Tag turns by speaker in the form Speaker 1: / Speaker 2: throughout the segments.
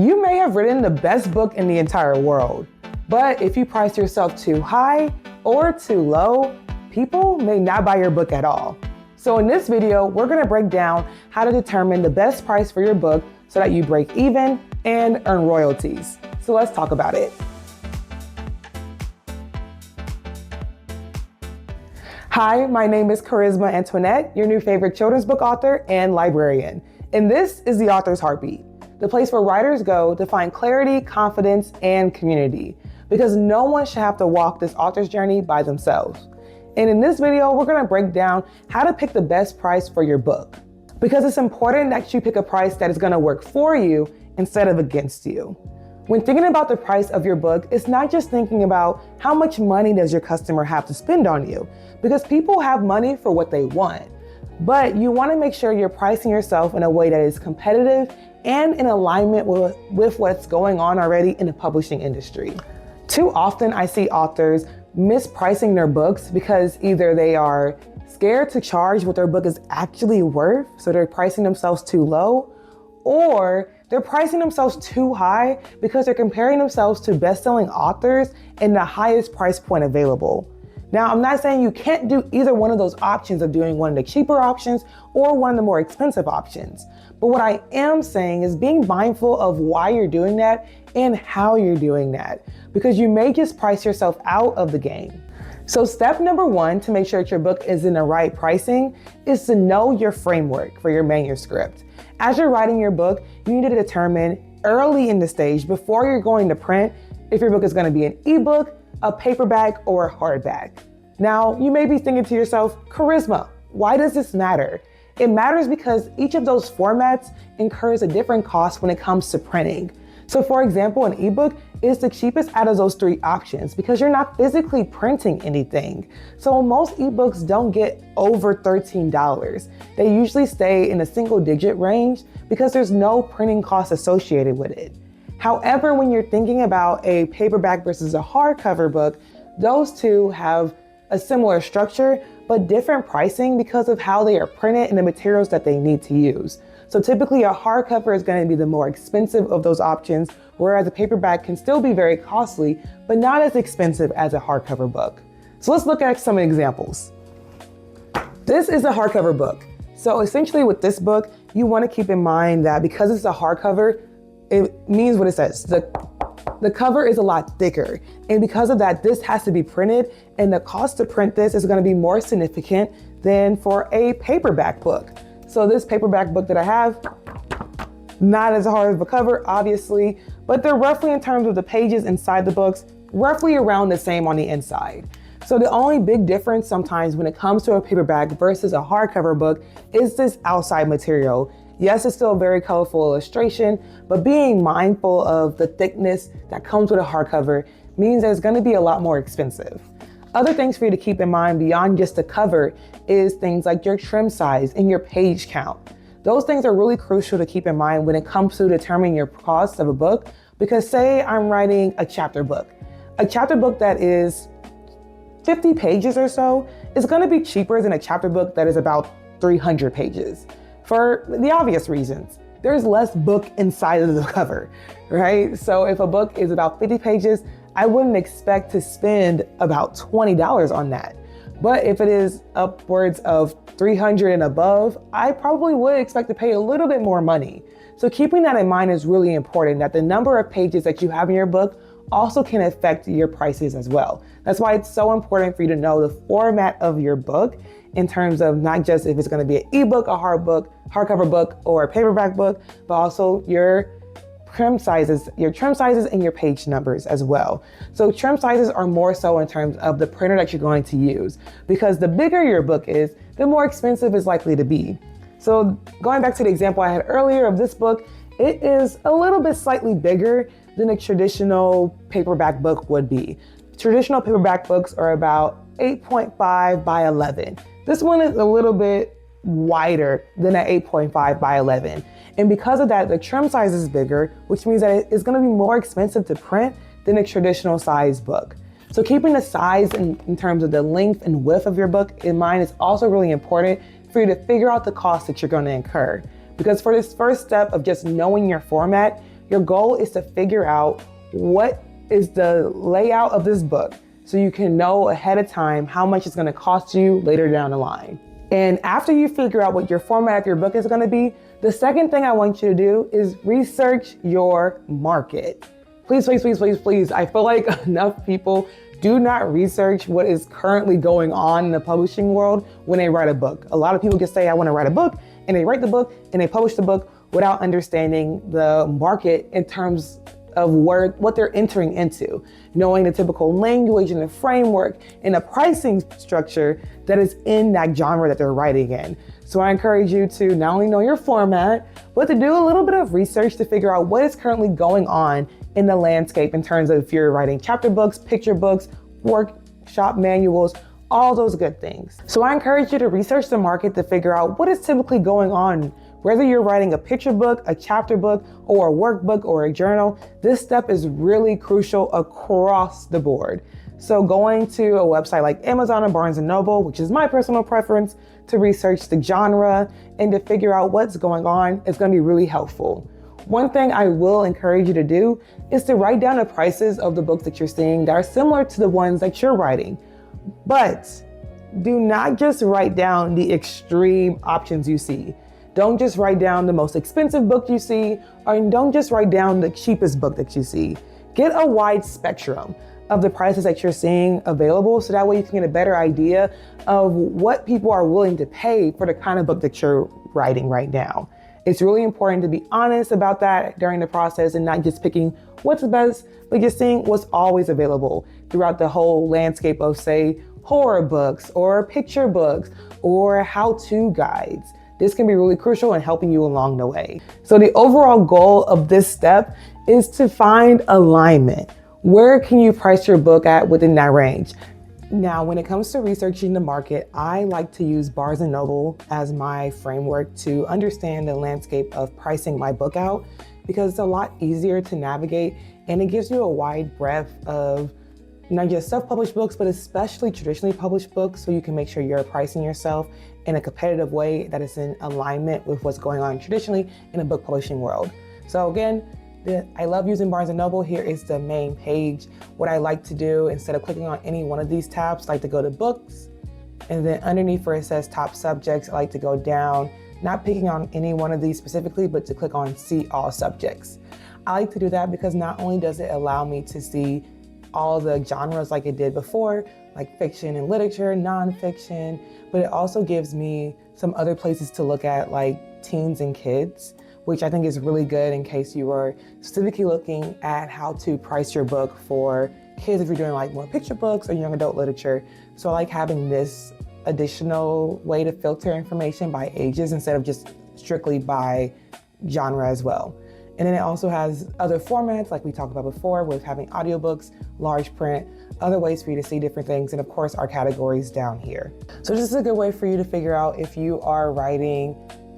Speaker 1: You may have written the best book in the entire world, but if you price yourself too high or too low, people may not buy your book at all. So in this video, we're gonna break down how to determine the best price for your book so that you break even and earn royalties. So let's talk about it. Hi, my name is Charisma Antoinette, your new favorite children's book author and librarian. And this is The Author's Heartbeat, the place where writers go to find clarity, confidence, and community. Because no one should have to walk this author's journey by themselves. And in this video, we're gonna break down how to pick the best price for your book. Because it's important that you pick a price that is gonna work for you instead of against you. When thinking about the price of your book, it's not just thinking about how much money does your customer have to spend on you, because people have money for what they want. But you wanna make sure you're pricing yourself in a way that is competitive and in alignment with what's going on already in the publishing industry. Too often I see authors mispricing their books because either they are scared to charge what their book is actually worth, so they're pricing themselves too low, or they're pricing themselves too high because they're comparing themselves to best-selling authors in the highest price point available. Now, I'm not saying you can't do either one of those options of doing one of the cheaper options or one of the more expensive options. But what I am saying is being mindful of why you're doing that and how you're doing that, because you may just price yourself out of the game. So step number one to make sure that your book is in the right pricing is to know your framework for your manuscript. As you're writing your book, you need to determine early in the stage before you're going to print if your book is going to be an ebook, a paperback, or a hardback. Now, you may be thinking to yourself, Charisma, why does this matter? It matters because each of those formats incurs a different cost when it comes to printing. So for example, an ebook is the cheapest out of those three options because you're not physically printing anything. So most ebooks don't get over $13. They usually stay in a single digit range because there's no printing cost associated with it. However, when you're thinking about a paperback versus a hardcover book, those two have a similar structure, but different pricing because of how they are printed and the materials that they need to use. So typically a hardcover is going to be the more expensive of those options, whereas a paperback can still be very costly, but not as expensive as a hardcover book. So let's look at some examples. This is a hardcover book. So essentially with this book, you want to keep in mind that because it's a hardcover, it means what it says. The cover is a lot thicker. And because of that, this has to be printed, and the cost to print this is going to be more significant than for a paperback book. So this paperback book that I have, not as hard of a cover, obviously, but they're roughly, in terms of the pages inside the books, roughly around the same on the inside. So the only big difference sometimes when it comes to a paperback versus a hardcover book is this outside material. Yes, it's still a very colorful illustration, but being mindful of the thickness that comes with a hardcover means that it's going to be a lot more expensive. Other things for you to keep in mind beyond just the cover is things like your trim size and your page count. Those things are really crucial to keep in mind when it comes to determining your cost of a book, because say I'm writing a chapter book. A chapter book that is 50 pages or so is going to be cheaper than a chapter book that is about 300 pages. For the obvious reasons. There's less book inside of the cover, right? So if a book is about 50 pages, I wouldn't expect to spend about $20 on that. But if it is upwards of 300 and above, I probably would expect to pay a little bit more money. So keeping that in mind is really important, that the number of pages that you have in your book also can affect your prices as well. That's why it's so important for you to know the format of your book in terms of not just if it's going to be an ebook, a hardcover book, or a paperback book, but also your trim sizes and your page numbers as well. So trim sizes are more so in terms of the printer that you're going to use, because the bigger your book is, the more expensive it's likely to be. So going back to the example I had earlier of this book, it is a little bit slightly bigger than a traditional paperback book would be. Traditional paperback books are about 8.5 by 11. This one is a little bit wider than an 8.5 by 11. And because of that, the trim size is bigger, which means that it's going to be more expensive to print than a traditional size book. So keeping the size in terms of the length and width of your book in mind is also really important for you to figure out the cost that you're going to incur. Because for this first step of just knowing your format, Your goal is to figure out what is the layout of this book so you can know ahead of time how much it's going to cost you later down the line. And after you figure out what your format of your book is going to be, the second thing I want you to do is research your market. Please, please, please, please, please. I feel like enough people do not research what is currently going on in the publishing world when they write a book. A lot of people just say, I want to write a book, and they write the book and they publish the book without understanding the market in terms of what they're entering into, knowing the typical language and the framework and the pricing structure that is in that genre that they're writing in. So I encourage you to not only know your format, but to do a little bit of research to figure out what is currently going on in the landscape in terms of if you're writing chapter books, picture books, workshop manuals, all those good things. So I encourage you to research the market to figure out what is typically going on. Whether you're writing a picture book, a chapter book, or a workbook or a journal, this step is really crucial across the board. So going to a website like Amazon or Barnes & Noble, which is my personal preference, to research the genre and to figure out what's going on is going to be really helpful. One thing I will encourage you to do is to write down the prices of the books that you're seeing that are similar to the ones that you're writing. But do not just write down the extreme options you see. Don't just write down the most expensive book you see, or don't just write down the cheapest book that you see. Get a wide spectrum of the prices that you're seeing available, so that way you can get a better idea of what people are willing to pay for the kind of book that you're writing right now. It's really important to be honest about that during the process and not just picking what's the best, but just seeing what's always available throughout the whole landscape of, say, horror books or picture books or how-to guides. This can be really crucial in helping you along the way. So the overall goal of this step is to find alignment. Where can you price your book at within that range? Now, when it comes to researching the market, I like to use Barnes & Noble as my framework to understand the landscape of pricing my book out, because it's a lot easier to navigate and it gives you a wide breadth of not just self-published books, but especially traditionally published books, so you can make sure you're pricing yourself in a competitive way that is in alignment with what's going on traditionally in the book publishing world. So again, I love using Barnes & Noble. Here is the main page. What I like to do, instead of clicking on any one of these tabs, I like to go to books, and then underneath where it says top subjects, I like to go down, not picking on any one of these specifically, but to click on see all subjects. I like to do that because not only does it allow me to see all the genres like it did before, like fiction and literature, nonfiction, but it also gives me some other places to look at, like teens and kids, which I think is really good in case you are specifically looking at how to price your book for kids if you're doing like more picture books or young adult literature. So I like having this additional way to filter information by ages instead of just strictly by genre as well. And then it also has other formats like we talked about before, with having audiobooks, large print, other ways for you to see different things, and of course our categories down here. So this is a good way for you to figure out if you are writing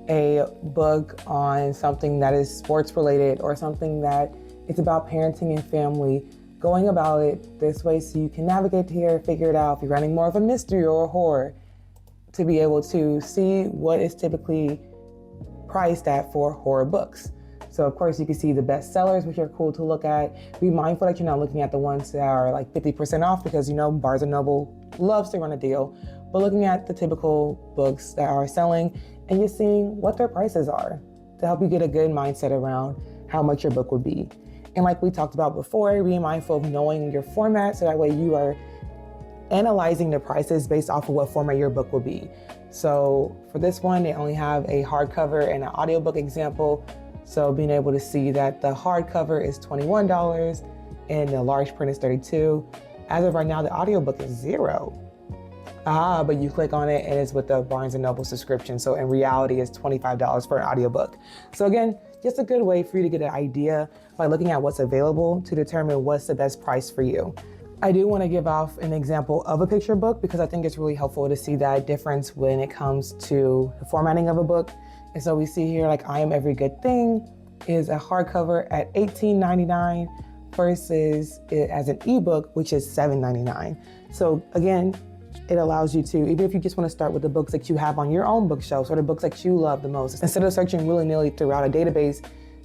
Speaker 1: a book on something that is sports related or something that it's about parenting and family, going about it this way so you can navigate here, figure it out. If you're writing more of a mystery or a horror, to be able to see what is typically priced at for horror books. So of course you can see the best sellers, which are cool to look at. Be mindful that you're not looking at the ones that are like 50% off, because you know Barnes & Noble loves to run a deal, but looking at the typical books that are selling and just seeing what their prices are to help you get a good mindset around how much your book would be. And like we talked about before, be mindful of knowing your format, so that way you are analyzing the prices based off of what format your book will be. So for this one, they only have a hardcover and an audiobook example. So being able to see that the hardcover is $21 and the large print is $32. As of right now, the audiobook is $0. But you click on it and it's with the Barnes & Noble subscription. So in reality, it's $25 for an audiobook. So again, just a good way for you to get an idea by looking at what's available to determine what's the best price for you. I do want to give off an example of a picture book because I think it's really helpful to see that difference when it comes to the formatting of a book. And so we see here, like I Am Every Good Thing is a hardcover at $18.99 versus it as an ebook, which is $7.99. So again, it allows you to, even if you just want to start with the books that you have on your own bookshelves or the books that you love the most, instead of searching willy-nilly throughout a database,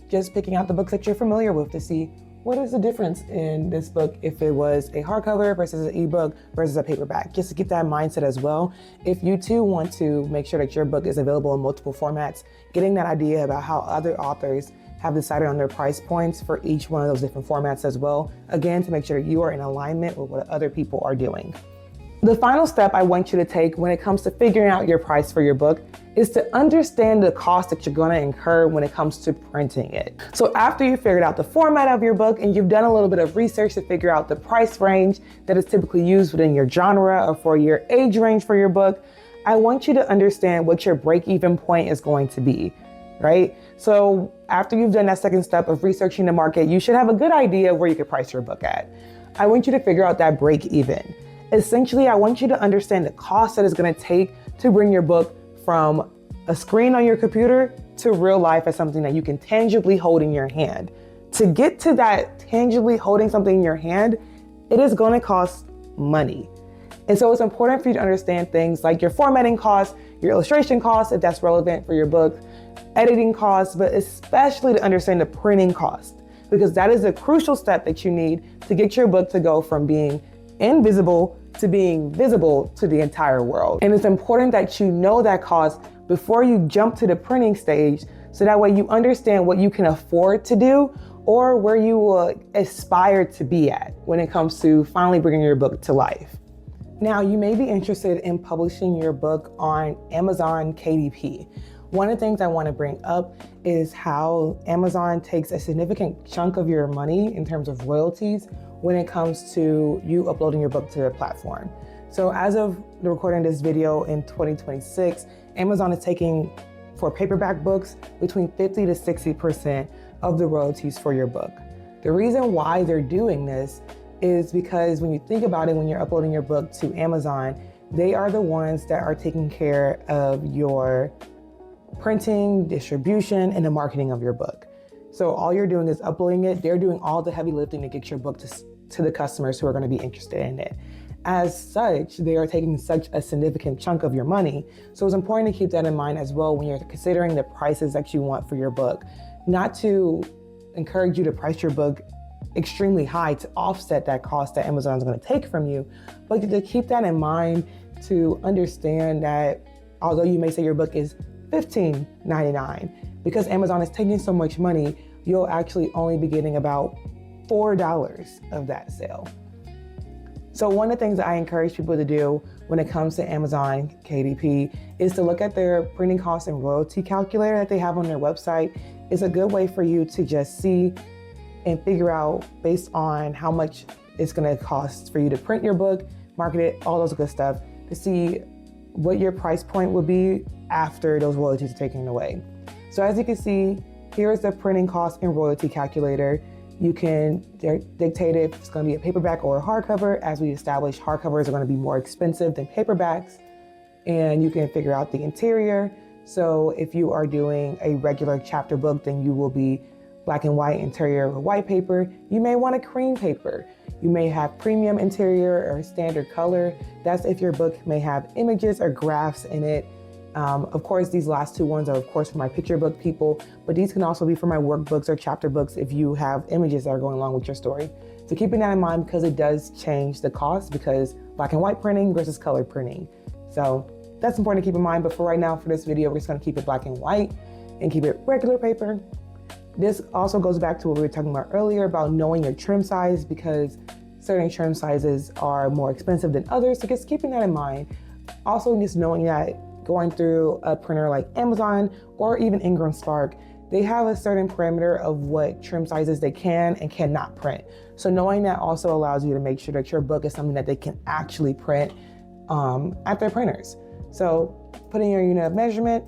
Speaker 1: just picking out the books that you're familiar with to see what is the difference in this book if it was a hardcover versus an ebook versus a paperback, just to get that mindset as well. If you too want to make sure that your book is available in multiple formats, getting that idea about how other authors have decided on their price points for each one of those different formats as well, again, to make sure that you are in alignment with what other people are doing. The final step I want you to take when it comes to figuring out your price for your book is to understand the cost that you're going to incur when it comes to printing it. So after you've figured out the format of your book and you've done a little bit of research to figure out the price range that is typically used within your genre or for your age range for your book, I want you to understand what your break-even point is going to be, right? So after you've done that second step of researching the market, you should have a good idea of where you could price your book at. I want you to figure out that break-even. Essentially, I want you to understand the cost that it's going to take to bring your book from a screen on your computer to real life as something that you can tangibly hold in your hand. To get to that tangibly holding something in your hand, it is going to cost money. And so it's important for you to understand things like your formatting costs, your illustration costs, if that's relevant for your book, editing costs, but especially to understand the printing cost, because that is a crucial step that you need to get your book to go from being invisible to being visible to the entire world. And it's important that you know that cost before you jump to the printing stage, so that way you understand what you can afford to do or where you will aspire to be at when it comes to finally bringing your book to life. Now, you may be interested in publishing your book on Amazon KDP. One of the things I want to bring up is how Amazon takes a significant chunk of your money in terms of royalties when it comes to you uploading your book to their platform. So as of the recording of this video in 2026, Amazon is taking, for paperback books, between 50 to 60% of the royalties for your book. The reason why they're doing this is because when you think about it, when you're uploading your book to Amazon, they are the ones that are taking care of your printing, distribution, and the marketing of your book. So all you're doing is uploading it. They're doing all the heavy lifting to get your book to the customers who are going to be interested in it. As such, they are taking such a significant chunk of your money. So it's important to keep that in mind as well when you're considering the prices that you want for your book. Not to encourage you to price your book extremely high to offset that cost that Amazon is going to take from you, but to keep that in mind, to understand that although you may say your book is $15.99, because Amazon is taking so much money, you'll actually only be getting about $4 of that sale. So one of the things that I encourage people to do when it comes to Amazon KDP is to look at their printing costs and royalty calculator that they have on their website. It's a good way for you to just see and figure out, based on how much it's going to cost for you to print your book, market it, all those good stuff, to see what your price point would be after those royalties are taken away. So as you can see, here's the printing cost and royalty calculator. You can dictate if it's going to be a paperback or a hardcover. As we established, hardcovers are going to be more expensive than paperbacks. And you can figure out the interior. So if you are doing a regular chapter book, then you will be black and white interior with white paper. You may want a cream paper. You may have premium interior or standard color. That's if your book may have images or graphs in it. Of course, these last two ones are, of course, for my picture book people, but these can also be for my workbooks or chapter books if you have images that are going along with your story. So keeping that in mind, because it does change the cost, because black and white printing versus color printing. So that's important to keep in mind. But for right now, for this video, we're just going to keep it black and white and keep it regular paper. This also goes back to what we were talking about earlier about knowing your trim size, because certain trim sizes are more expensive than others. So just keeping that in mind. Also, just knowing that going through a printer like Amazon or even Ingram Spark, they have a certain parameter of what trim sizes they can and cannot print. So knowing that also allows you to make sure that your book is something that they can actually print at their printers. So putting your unit of measurement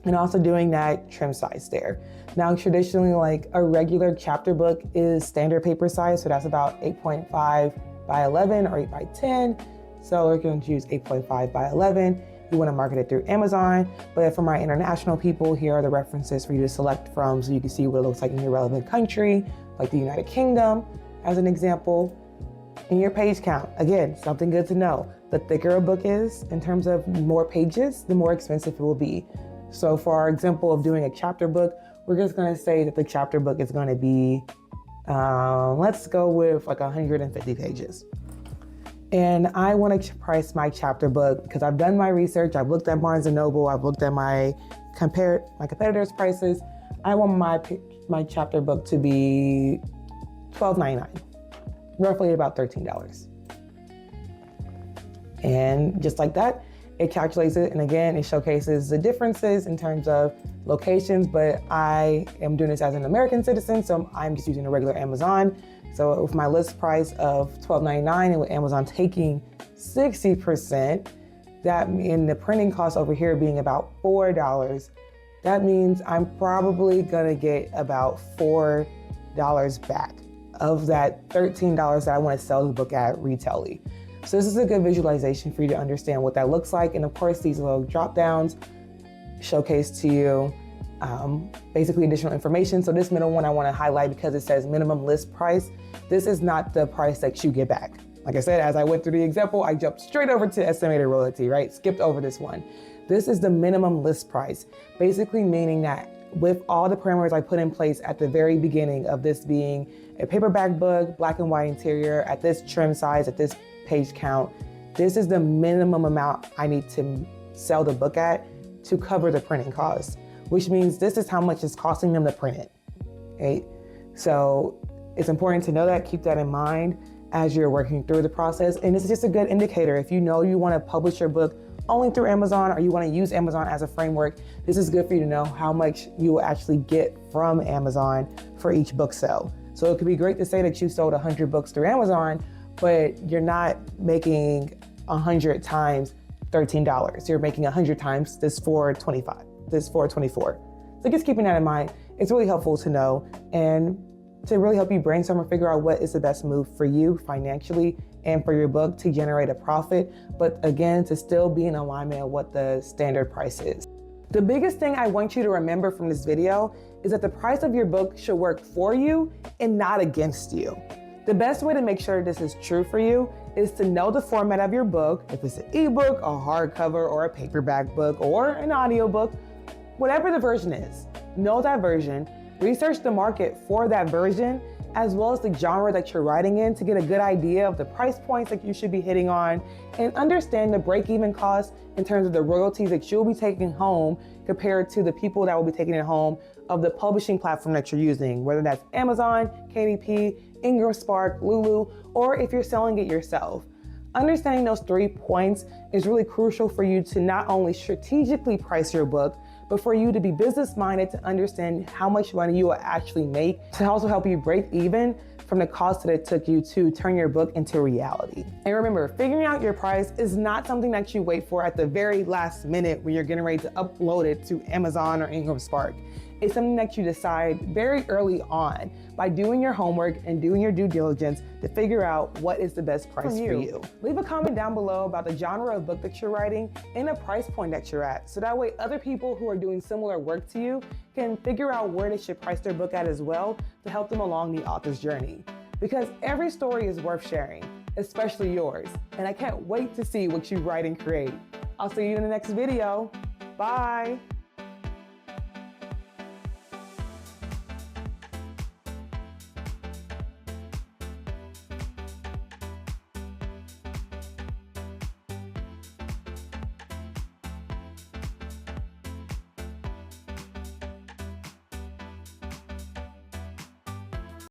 Speaker 1: and also doing that trim size there. Now, traditionally, like a regular chapter book is standard paper size. So that's about 8.5 by 11 or 8 by 10. So we're going to choose 8.5 by 11. You want to market it through Amazon, but for my international people, here are the references for you to select from so you can see what it looks like in your relevant country, like the United Kingdom, as an example. And your page count, again, something good to know. The thicker a book is, in terms of more pages, the more expensive it will be. So for our example of doing a chapter book, we're just gonna say that the chapter book is gonna be, let's go with like 150 pages. And I wanna price my chapter book because I've done my research, I've looked at Barnes & Noble, I've looked at my competitors' prices. I want my chapter book to be $12.99, roughly about $13. And just like that, it calculates it. And again, it showcases the differences in terms of locations, but I am doing this as an American citizen, so I'm just using a regular Amazon. So with my list price of $12.99 and with Amazon taking 60%, that in the printing cost over here being about $4, that means I'm probably gonna get about $4 back of that $13 that I wanna sell the book at retail-y. So this is a good visualization for you to understand what that looks like. And of course, these little drop downs showcase to you basically additional information. So this middle one I wanna highlight because it says minimum list price. This is not the price that you get back. Like I said, as I went through the example, I jumped straight over to estimated royalty, right? Skipped over this one. This is the minimum list price, basically meaning that with all the parameters I put in place at the very beginning of this being a paperback book, black and white interior, at this trim size, at this page count, this is the minimum amount I need to sell the book at to cover the printing costs, which means this is how much it's costing them to print it, right? So it's important to know that, keep that in mind as you're working through the process. And this is just a good indicator. If you know you want to publish your book only through Amazon or you want to use Amazon as a framework, this is good for you to know how much you will actually get from Amazon for each book sale. So it could be great to say that you sold 100 books through Amazon, but you're not making 100 times $13. You're making 100 times this $4.25, this $4.24. So just keeping that in mind, it's really helpful to know and to really help you brainstorm and figure out what is the best move for you financially and for your book to generate a profit, but again, to still be in alignment with what the standard price is. The biggest thing I want you to remember from this video is that the price of your book should work for you and not against you. The best way to make sure this is true for you is to know the format of your book, if it's an ebook, a hardcover, or a paperback book, or an audiobook, whatever the version is. Know that version, research the market for that version, as well as the genre that you're writing in to get a good idea of the price points that you should be hitting on, and understand the break-even cost in terms of the royalties that you'll be taking home compared to the people that will be taking it home of the publishing platform that you're using, whether that's Amazon, KDP, Ingram Spark, Lulu, or if you're selling it yourself. Understanding those 3 points is really crucial for you to not only strategically price your book, but for you to be business-minded to understand how much money you will actually make, to also help you break even from the cost that it took you to turn your book into reality. And remember, figuring out your price is not something that you wait for at the very last minute when you're getting ready to upload it to Amazon or Ingram Spark. It's something that you decide very early on by doing your homework and doing your due diligence to figure out what is the best price for you. Leave a comment down below about the genre of book that you're writing and the price point that you're at, so that way other people who are doing similar work to you can figure out where they should price their book at as well to help them along the author's journey. Because every story is worth sharing, especially yours, and I can't wait to see what you write and create. I'll see you in the next video. Bye.